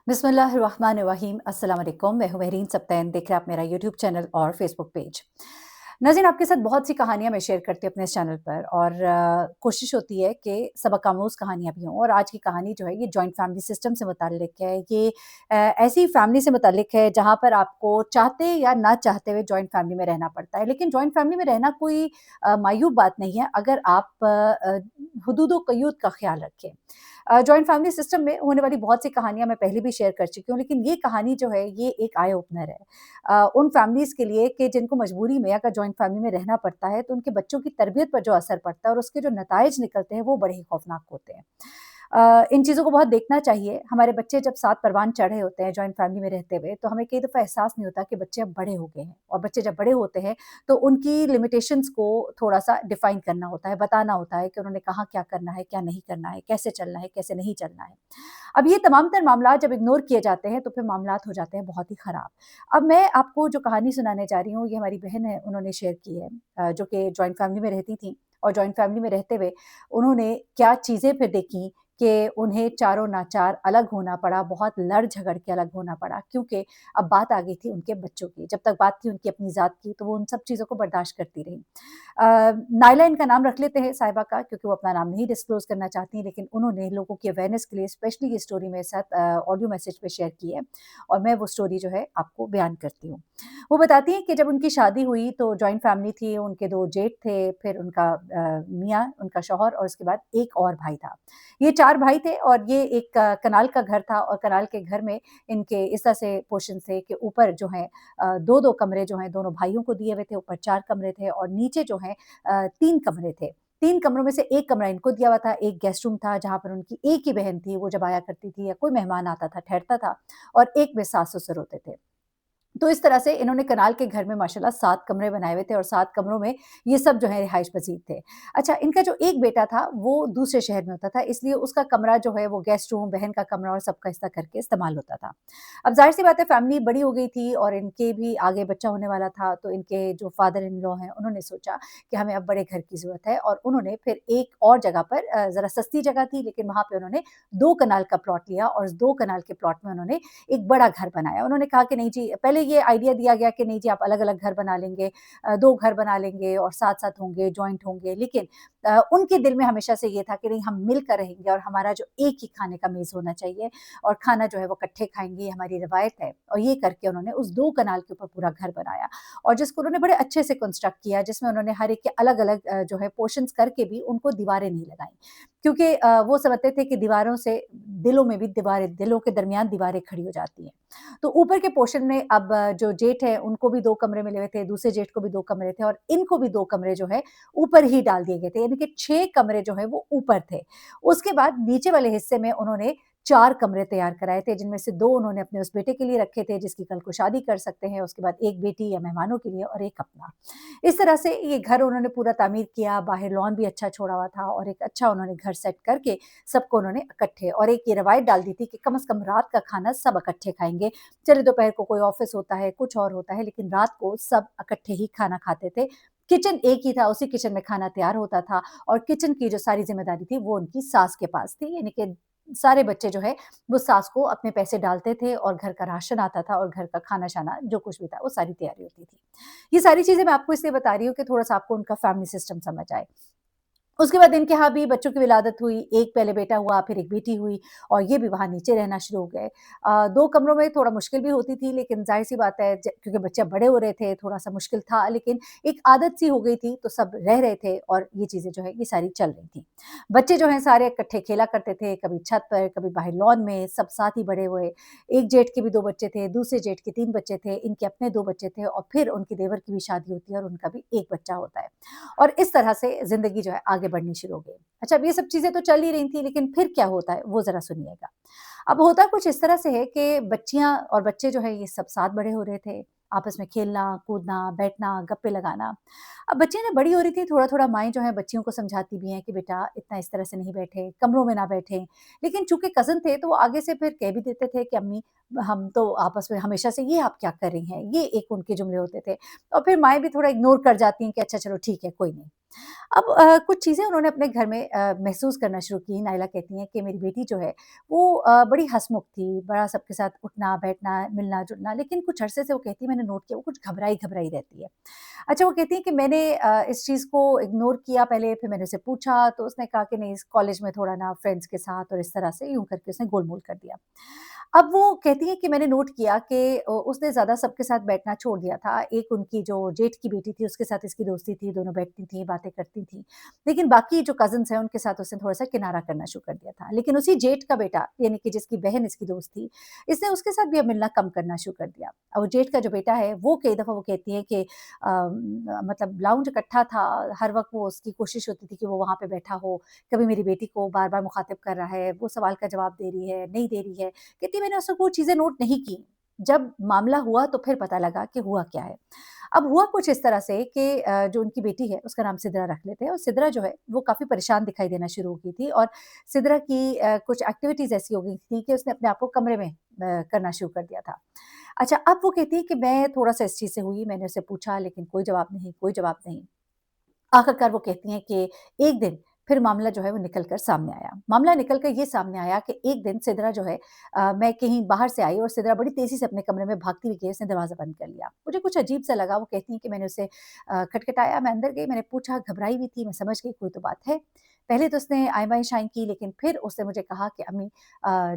बिस्मिल्लाहिर्रहमानिर्रहीम अस्सलाम वालेकुम। मैं हूं महरीन सब्तैन। देख रहे हैं आप मेरा यूट्यूब चैनल और फेसबुक पेज। नाज़रीन, आपके साथ बहुत सी कहानियां मैं शेयर करती हूँ अपने इस चैनल पर और कोशिश होती है कि सबक आमूज़ कहानियां भी हों। और आज की कहानी जो है ये जॉइंट फैमिली सिस्टम से मुताल्लिक है। ये ऐसी फैमिली से मुताल्लिक है जहाँ पर आपको चाहते या ना चाहते हुए जॉइंट फैमिली में रहना पड़ता है। लेकिन जॉइंट फैमिली में रहना कोई मायूब बात नहीं है अगर आप हुदूद व क़यूद का ख्याल रखें। जॉइंट फैमिली सिस्टम में होने वाली बहुत सी कहानियाँ मैं पहले भी शेयर कर चुकी हूँ, लेकिन ये कहानी जो है ये एक आई ओपनर है उन फैमिलीज़ के लिए कि जिनको मजबूरी में अगर जॉइंट फैमिली में रहना पड़ता है, तो उनके बच्चों की तरबियत पर जो असर पड़ता है और उसके जो नताइज निकलते हैं, वो बड़े ही खौफनाक होते हैं। इन चीज़ों को बहुत देखना चाहिए। हमारे बच्चे जब साथ परवान चढ़े होते हैं जॉइंट फैमिली में रहते हुए, तो हमें कई दफ़ा एहसास नहीं होता कि बच्चे अब बड़े हो गए हैं और बच्चे जब बड़े होते हैं, तो उनकी लिमिटेशंस को थोड़ा-सा डिफाइन करना होता है, बताना होता है कि उन्होंने कहाँ क्या करना है, क्या नहीं करना है, कैसे चलना है, कैसे नहीं चलना है। अब ये तमाम तर मामलात जब इग्नोर किए जाते हैं, तो फिर मामलात हो जाते हैं बहुत ही ख़राब। अब मैं आपको जो कहानी सुनाने जा रही हूँ, ये हमारी बहन है, उन्होंने शेयर की है जो कि जॉइंट फैमिली में रहती थीं और जॉइंट फैमिली में रहते हुए उन्होंने क्या चीज़ें फिर देखी कि उन्हें चारों नाचार अलग होना पड़ा, बहुत लड़-झगड़ के अलग होना पड़ा क्योंकि अब बात आ गई थी उनके बच्चों की। जब तक बात थी उनकी अपनी ज़ात की, तो वो उन सब चीज़ों को बर्दाश्त करती रहीं। नायला इनका नाम रख लेते हैं साहिबा का क्योंकि वो अपना नाम नहीं डिस्क्लोज़ करना चाहती, लेकिन उन्होंने लोगों की अवेयरनेस के लिए स्पेशली ये स्टोरी मेरे साथ ऑडियो मैसेज पे शेयर की है और मैं वो स्टोरी जो है आपको बयान करती हूँ। वो बताती हैं कि जब उनकी शादी हुई तो जॉइंट फैमिली थी, उनके 2 जेठ थे, फिर उनका मियाँ, उनका शौहर और उसके बाद एक और भाई था। ये 4 भाई थे और ये एक कनाल का घर था और कनाल के घर में इनके इस तरह से पोर्शन थे कि ऊपर जो है 2-2 कमरे जो हैं दोनों भाइयों को दिए हुए थे, ऊपर 4 कमरे थे और नीचे जो हैं 3 कमरे थे। 3 कमरों में से 1 कमरा इनको दिया हुआ था, एक गेस्ट रूम था जहाँ पर उनकी एक ही बहन थी, वो जब आया करती थी या कोई मेहमान आता था, ठहरता था और एक में सास-ससुर होते थे। तो इस तरह से इन्होंने कनाल के घर में माशाल्लाह 7 कमरे बनाए हुए थे और 7 कमरों में ये सब जो है रिहाइश-पज़ीर थे। अच्छा, इनका जो एक बेटा था वो दूसरे शहर में होता था, इसलिए उसका कमरा जो है वो गेस्ट रूम, बहन का कमरा और सबका इस तरह करके इस्तेमाल होता था। अब ज़ाहिर-सी बात है फैमिली बड़ी हो गई थी और इनके भी आगे बच्चा होने वाला था, तो इनके जो फादर इन लॉ हैं उन्होंने सोचा कि हमें अब बड़े घर की ज़रूरत है और उन्होंने फिर एक और जगह पर ज़रा सस्ती जगह थी लेकिन वहाँ पे उन्होंने 2 कनाल का प्लॉट लिया और उस 2 कनाल के प्लॉट में उन्होंने एक बड़ा घर बनाया। उन्होंने कहा कि नहीं जी, पहले ये आइडिया दिया गया कि नहीं जी आप अलग-अलग घर बना लेंगे 2 घर बना लेंगे और साथ-साथ होंगे, जॉइंट होंगे। लेकिन उनके दिल में हमेशा से ये था कि नहीं हम मिलकर रहेंगे और हमारा जो एक ही खाने का मेज़ होना चाहिए और खाना जो है वो इकट्ठे खाएँगे, ये हमारी रिवायत है। और ये करके उन्होंने उस 2 कनाल के ऊपर पूरा घर बनाया और जिसको उन्होंने बड़े अच्छे से कंस्ट्रक्ट किया, जिसमें उन्होंने हर एक के अलग-अलग जो है पोर्शन्स करके भी उनको दीवारें नहीं लगाई। क्योंकि वो समझते थे कि दीवारों से दिलों में भी दीवारें दिलों के दरमियान दीवारें खड़ी हो जाती हैं। तो ऊपर के पोर्शन में अब जो जेठ है उनको भी 2 कमरे मिले हुए थे, दूसरे जेठ को भी 2 कमरे थे और इनको भी 2 कमरे जो है ऊपर ही डाल दिए गए थे, यानी कि 6 कमरे जो है वो ऊपर थे। उसके बाद नीचे वाले हिस्से में उन्होंने 4 कमरे तैयार कराए थे, जिनमें से 2 उन्होंने अपने उस बेटे के लिए रखे थे जिसकी कल को शादी कर सकते हैं, उसके बाद 1 बेटी या मेहमानों के लिए और 1 अपना। इस तरह से ये घर उन्होंने पूरा तामीर किया, बाहर लॉन भी अच्छा छोड़ा हुआ था और एक अच्छा उन्होंने घर सेट करके सबको उन्होंने इकट्ठे और एक ये रवायत डाल दी थी कि कम से कम रात का खाना सब इकट्ठे खाएँगे। चलिए दोपहर को कोई ऑफ़िस होता है, कुछ और होता है, लेकिन रात को सब इकट्ठे ही खाना खाते थे। किचन एक ही था, उसी किचन में खाना तैयार होता था और किचन की जो सारी ज़िम्मेदारी थी वो उनकी सास के पास थी, यानी कि सारे बच्चे जो है वो सास को अपने पैसे डालते थे और घर का राशन आता था और घर का खाना-शाना जो कुछ भी था वो सारी तैयारी होती थी। ये सारी चीज़ें मैं आपको इसलिए बता रही हूँ कि थोड़ा-सा आपको उनका फैमिली सिस्टम समझ आए। उसके बाद इनके यहाँ भी बच्चों की विलादत हुई, एक पहले बेटा हुआ, फिर एक बेटी हुई और ये भी वहाँ नीचे रहना शुरू हो गए। 2 कमरों में थोड़ा मुश्किल भी होती थी लेकिन ज़ाहिर-सी बात है ज क्योंकि बच्चे बड़े हो रहे थे, थोड़ा-सा मुश्किल था लेकिन एक आदत सी हो गई थी, तो सब रह रहे थे और ये चीज़ें जो है ये सारी चल रही थी। बच्चे जो हैं सारे इकट्ठे खेला करते थे, कभी छत पर, कभी बाहर लॉन में, सब साथ ही बड़े हुए। एक जेठ के भी 2 बच्चे थे, दूसरे जेठ के 3 बच्चे थे, इनके अपने 2 बच्चे थे और फिर उनके देवर की भी शादी होती है और उनका भी 1 बच्चा होता है। और इस तरह से ज़िंदगी जो है आगे बढ़नी शुरू हो गई। अच्छा, अब ये सब चीज़ें तो चल ही रही थी लेकिन फिर क्या होता है वो ज़रा सुनिएगा। अब होता कुछ इस तरह से है कि बच्चियाँ और बच्चे जो है ये सब साथ बड़े हो रहे थे, आपस में खेलना, कूदना, बैठना, गप्पे लगाना। अब बच्चियाँ ना बड़ी हो रही थी, थोड़ा-थोड़ा माएँ जो हैं बच्चियों को समझाती भी हैं कि बेटा इतना इस तरह से नहीं बैठे, कमरों में ना बैठें। लेकिन चूँकि कज़िन थे तो वो आगे से फिर कह भी देते थे कि अम्मी हम तो आपस में हमेशा से ये आप क्या कर रही हैं? ये एक उनके जुमले होते थे। और फिर माएँ भी थोड़ा इग्नोर कर जाती हैं कि अच्छा चलो ठीक है, कोई नहीं। अब कुछ चीज़ें उन्होंने अपने घर में महसूस करना शुरू की। नायला कहती हैं कि मेरी बेटी जो है वो बड़ी हँसमुख थी, बड़ा सबके साथ उठना-बैठना, मिलना-जुलना, लेकिन कुछ अरसे से वो कहती है मैंने नोट किया वो कुछ घबराई-घबराई रहती है। अच्छा वो कहती हैं कि मैंने इस चीज़ को इग्नोर किया पहले, फिर मैंने उसे पूछा तो उसने कहा कि नहीं इस कॉलेज में थोड़ा ना फ्रेंड्स के साथ और इस तरह से यूँ करके उसने गोलमोल कर दिया। अब वो कहती हैं कि मैंने नोट किया कि उसने ज़्यादा सबके साथ बैठना छोड़ दिया था। एक उनकी जो जेठ की बेटी थी उसके साथ इसकी दोस्ती थी, दोनों बैठती थीं, बातें करती थीं। लेकिन बाकी जो कज़िन्स हैं उनके साथ उसने थोड़ा-सा किनारा करना शुरू कर दिया था। लेकिन उसी जेठ का बेटा यानी कि जिसकी बहन इसकी दोस्त थी, इसने उसके साथ भी अब मिलना कम करना शुरू कर दिया। और वो जेठ का जो बेटा है वो कई दफ़ा वो कहती है कि मतलब लाउंज इकट्ठा था, हर वक़्त वो उसकी कोशिश होती थी कि वो वहाँ पे बैठा हो। कभी मेरी बेटी को बार-बार मुख़ातिब कर रहा है, वो सवाल का जवाब दे रही है, नहीं दे रही है। कहती मैंने उस वक़्त वो चीज़ें नोट नहीं की। जब मामला हुआ तो फिर पता लगा कि हुआ क्या है। अब हुआ कुछ इस तरह से कि जो उनकी बेटी है उसका नाम सिद्रा रख लेते हैं और सिद्रा जो है वो काफ़ी परेशान दिखाई देना शुरू हो गई थी और सिद्रा की कुछ एक्टिविटीज़ ऐसी हो गई थी कि उसने अपने आप को कमरे में करना शुरू कर दिया था। अच्छा अब वो कहती है कि मैं थोड़ा-सा इस चीज़ से हुई, मैंने उससे पूछा लेकिन कोई जवाब नहीं, कोई जवाब नहीं। आखिरकार वो कहती हैं कि एक दिन फिर मामला जो है वो निकल कर सामने आया। मामला निकल कर ये सामने आया कि एक दिन सिदरा जो है मैं कहीं बाहर से आई और सिदरा बड़ी तेज़ी से अपने कमरे में भागती हुई गई, उसने दरवाज़ा बंद कर लिया। मुझे कुछ अजीब-सा लगा, वो कहती हैं कि मैंने उसे खटखटाया, मैं अंदर गई, मैंने पूछा, घबराई हुई थी, मैं समझ गई कोई तो बात है। पहले तो उसने आय-बाय शाँय की लेकिन फिर उसने मुझे कहा कि अम्मी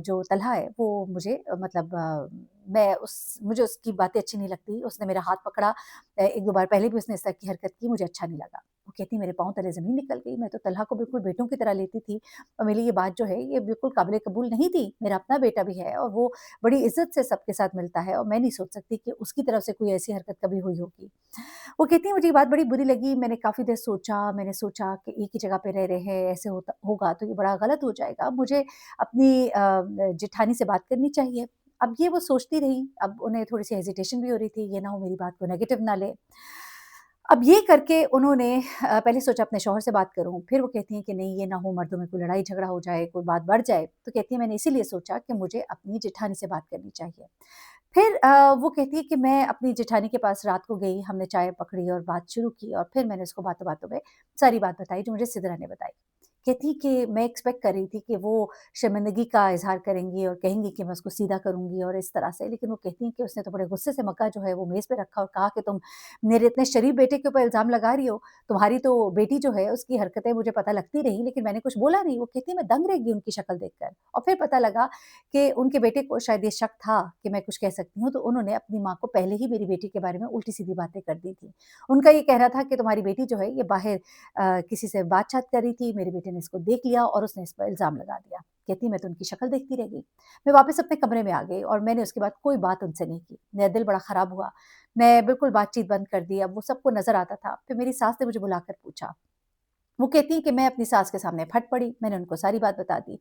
जो तलहा है वो मुझे मतलब मैं उस मुझे उसकी बातें अच्छी नहीं लगती। उसने मेरा हाथ पकड़ा 1-2 बार पहले भी उसने इस तरह की हरकत की, मुझे अच्छा नहीं लगा। वो कहती है मेरे पाँव तले ज़मीन निकल गई, मैं तो तलहा को बिल्कुल बेटों की तरह लेती थी और मेरे लिए ये बात जो है ये बिल्कुल काबिल कबूल नहीं थी। मेरा अपना बेटा भी है और वो बड़ी इज़्ज़त से सबके साथ मिलता है और मैं नहीं सोच सकती कि उसकी तरफ से कोई ऐसी हरकत कभी हुई होगी। वो कहती है मुझे ये बात बड़ी बुरी लगी, मैंने काफ़ी देर सोचा, मैंने सोचा कि एक ही जगह पे रह रहे हैं, ऐसे होता होगा तो ये बड़ा गलत हो जाएगा। मुझे अपनी जेठानी से बात करनी चाहिए। अब ये वो सोचती रही, अब उन्हें थोड़ी-सी हेजिटेशन भी हो रही थी, ये ना हो मेरी बात को नेगेटिव ना ले। अब ये करके उन्होंने पहले सोचा अपने शौहर से बात करूँ, फिर वो कहती हैं कि नहीं ये ना हो मर्दों में कोई लड़ाई-झगड़ा हो जाए, कोई बात बढ़ जाए, तो कहती है मैंने इसीलिए सोचा कि मुझे अपनी जेठानी से बात करनी चाहिए। फिर वो कहती है कि मैं अपनी जेठानी के पास रात को गई, हमने चाय पकड़ी और बात शुरू की और फिर मैंने उसको बातों-बातों में सारी बात बताई जो मुझे सिदरा ने बताई। कहती कि मैं एक्सपेक्ट कर रही थी कि वो शर्मिंदगी का इज़हार करेंगी और कहेंगी कि मैं उसको सीधा करूँगी और इस तरह से, लेकिन वो कहती हैं कि उसने तो बड़े गुस्से से मग्गा जो है वो मेज़ पे रखा और कहा कि तुम मेरे इतने शरीफ बेटे के ऊपर इल्ज़ाम लगा रही हो, तुम्हारी तो बेटी जो है उसकी हरकतें मुझे पता लगती रहीं लेकिन मैंने कुछ बोला नहीं। वो कहती है मैं दंग रह गई उनकी शक्ल देखकर और फिर पता लगा कि उनके बेटे को शायद ये शक था कि मैं कुछ कह सकती हूँ, तो उन्होंने अपनी माँ को पहले ही मेरी बेटी के बारे में उल्टी-सीधी बातें कर दी थी। उनका ये कहना था कि तुम्हारी बेटी जो है ये बाहर किसी से बात-चात कर रही थी, मेरे बेटे ने इसको देख लिया और उसने इस पर इल्ज़ाम लगा दिया। कहती मैं तो उनकी शक्ल देखती रह गई। मैं वापस अपने कमरे में आ गई और मैंने उसके बाद कोई बात उनसे नहीं की। मेरा दिल बड़ा ख़राब हुआ। मैं बिल्कुल बातचीत बंद कर दी, अब वो सबको नज़र आता था। फिर मेरी सास ने मुझे बुलाकर पूछा। वो कहती हैं कि मैं अपनी सास के सामने फट पड़ी, मैंने उनको सारी बात बता दी।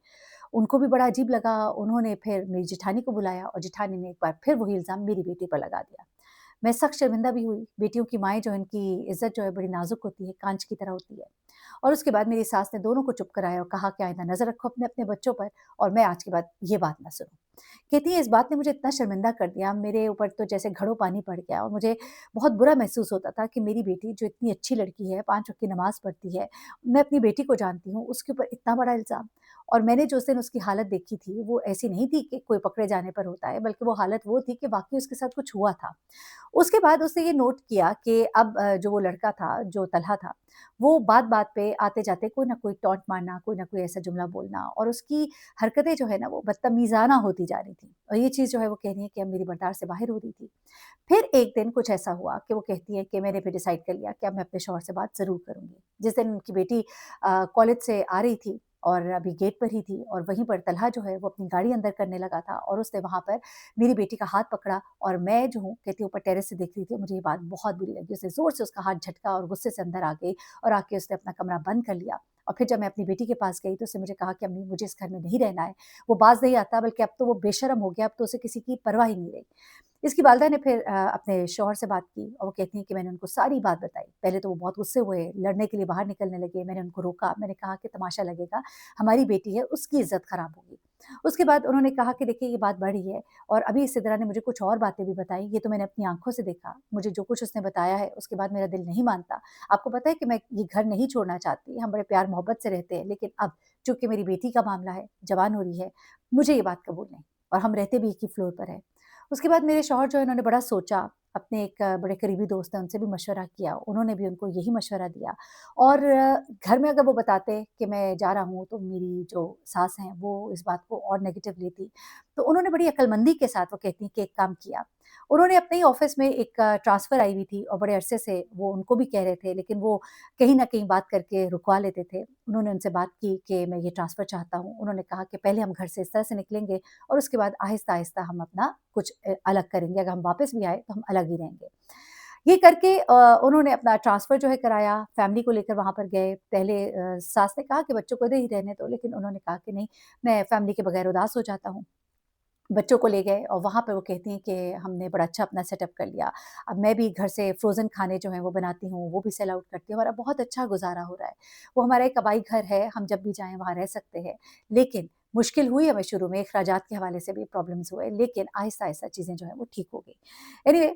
उनको भी बड़ा अजीब लगा, उन्होंने फिर मेरी जेठानी को बुलाया और जेठानी ने एक बार फिर वही इल्ज़ाम मेरी बेटी पर लगा दिया। मैं सख्त शर्मिंदा भी हुई, बेटियों की माएँ जो हैं इनकी इज़्ज़त जो है बड़ी नाज़ुक होती है, काँच की तरह होती है। और उसके बाद मेरी सास ने दोनों को चुप कराया और कहा कि आइंदा नज़र रखो अपने-अपने बच्चों पर और मैं आज के बाद ये बात ना सुनूँ। कहती है इस बात ने मुझे इतना शर्मिंदा कर दिया, मेरे ऊपर तो जैसे घड़ों पानी पड़ गया और मुझे बहुत बुरा महसूस होता था कि मेरी बेटी जो इतनी अच्छी लड़की है, 5 वक़्त की नमाज़ पढ़ती है, मैं अपनी बेटी को जानती हूँ, उसके ऊपर इतना बड़ा इल्ज़ाम। और मैंने जो उस दिन उसकी हालत देखी थी, वो ऐसी नहीं थी कि कोई पकड़े जाने पर होता है, बल्कि वो हालत वो थी कि वाक़ई उसके साथ कुछ हुआ था। उसके बाद उसने ये नोट किया कि अब जो वो लड़का था, जो तलहा था, वो बात-बात पे आते-जाते कोई न कोई टॉन्ट मारना, कोई न कोई ऐसा जुमला बोलना और उसकी हरकतें जो है ना वो बदतमीज़ाना होती जा रही थी। और ये चीज़ जो है वो कह रही है कि अब मेरी बर्दाश्त से बाहर हो रही थी। फिर एक दिन कुछ ऐसा हुआ कि वो कहती है कि मैंने फिर डिसाइड कर लिया कि अब मैं अपने शौहर से बात ज़रूर करूँगी। जिस दिन उनकी बेटी कॉलेज से आ रही थी और अभी गेट पर ही थी और वहीं पर तलहा जो है वो अपनी गाड़ी अंदर करने लगा था और उसने वहाँ पर मेरी बेटी का हाथ पकड़ा और मैं जो हूँ कहती ऊपर टेरेस से देख रही थी, मुझे ये बात बहुत बुरी लगी। उसने ज़ोर से उसका हाथ झटका और गुस्से से अंदर आ गई और आके उसने अपना कमरा बंद कर लिया। और फिर जब मैं अपनी बेटी के पास गई तो उसने मुझे कहा कि अम्मी मुझे इस घर में नहीं रहना है। वो बाज़ नहीं आता बल्कि अब तो वो बेशर्म हो गया, अब तो उसे किसी की परवाह ही नहीं रही। इसकी वालिदा ने फिर अपने शौहर से बात की और वो कहती हैं कि मैंने उनको सारी बात बताई। पहले तो वो बहुत गुस्से हुए, लड़ने के लिए बाहर निकलने लगे। मैंने उनको रोका, मैंने कहा कि तमाशा लगेगा, हमारी बेटी है, उसकी इज़्ज़त ख़राब होगी। उसके बाद उन्होंने कहा कि देखिए ये बात बढ़ी है और अभी इस सिदरा ने मुझे कुछ और बातें भी बताई, ये तो मैंने अपनी आँखों से देखा। मुझे जो कुछ उसने बताया है, उसके बाद मेरा दिल नहीं मानता। आपको पता है कि मैं ये घर नहीं छोड़ना चाहती, हम बड़े प्यार-मोहब्बत से रहते हैं, लेकिन अब चूँकि मेरी बेटी का मामला है, जवान हो रही है, मुझे ये बात कबूल नहीं और हम रहते भी एक ही फ्लोर पर हैं। उसके बाद मेरे शौहर जो है उन्होंने बड़ा सोचा, अपने एक बड़े करीबी दोस्त हैं उनसे भी मशवरा किया, उन्होंने भी उनको यही मशवरा दिया और घर में अगर वो बताते कि मैं जा रहा हूँ तो मेरी जो सास हैं वो इस बात को और नेगेटिव लेती। तो उन्होंने बड़ी अक्लमंदी के साथ वो कहती हैं कि एक काम किया, उन्होंने अपने ही ऑफ़िस में एक ट्रांसफ़र आई हुई थी और बड़े अरसे से वो उनको भी कह रहे थे लेकिन वो कहीं न कहीं बात करके रुकवा लेते थे। उन्होंने उनसे बात की कि मैं ये ट्रांसफ़र चाहता हूँ, उन्होंने कहा कि पहले हम घर से इस तरह से निकलेंगे और उसके बाद आहिस्ता-आहिस्ता हम अपना कुछ अलग करेंगे, अगर हम वापस भी आए तो हम अलग ही रहेंगे। ये करके उन्होंने अपना ट्रांसफ़र जो है कराया, फैमिली को लेकर वहाँ पर गए। पहले सास ने कहा कि बच्चों को इधर ही रहने दो, लेकिन उन्होंने कहा कि नहीं, मैं फैमिली के बगैर उदास हो जाता हूँ। बच्चों को ले गए और वहाँ पे वो कहती हैं कि हमने बड़ा अच्छा अपना सेटअप कर लिया। अब मैं भी घर से फ्रोज़न खाने जो हैं वो बनाती हूँ, वो भी सेल आउट करती हूँ, हमारा बहुत अच्छा गुज़ारा हो रहा है। वो हमारा एक हवाई घर है, हम जब भी चाहें वहाँ रह सकते हैं। लेकिन मुश्किल हुई हमें शुरू में, अखराजात के हवाले से भी प्रॉब्लम्स हुए, लेकिन आहिस्ता-आहिस्ता चीज़ें जो हैं वो ठीक हो गई। एनीवे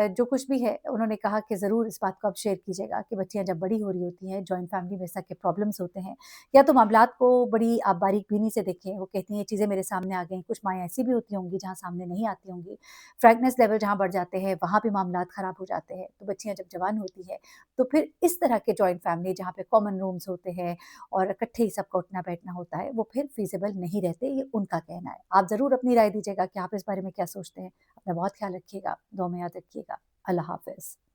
जो कुछ भी है उन्होंने कहा कि ज़रूर इस बात को आप शेयर कीजिएगा कि बच्चियाँ जब बड़ी हो रही होती हैं, जॉइंट फैमिली में इस तरह के प्रॉब्लम्स होते हैं या तो मामलात को बड़ी आप बारीक-बीनी से देखें, वो कहती हैं ये चीज़ें मेरे सामने आ गईं, कुछ माएँ ऐसी भी होती होंगी जहाँ सामने नहीं आती होंगी। फ्रैगनेस लेवल जहाँ बढ़ जाते हैं, वहाँ भी मामलात ख़राब हो जाते हैं। तो बच्चियाँ जब जवान होती हैं, तो फिर इस तरह के जॉइंट फैमिली जहाँ पे कॉमन रूम्स होते हैं और इकट्ठे ही सबका उठना-बैठना होता है, वो फिर फ़ीज़िबल नहीं रहते, ये उनका कहना है। आप ज़रूर अपनी राय दीजिएगा कि आप इस बारे में क्या सोचते हैं। अपना बहुत ख्याल रखिएगा, दुआ में याद रखिएगा। अल्लाह हाफ़िज़।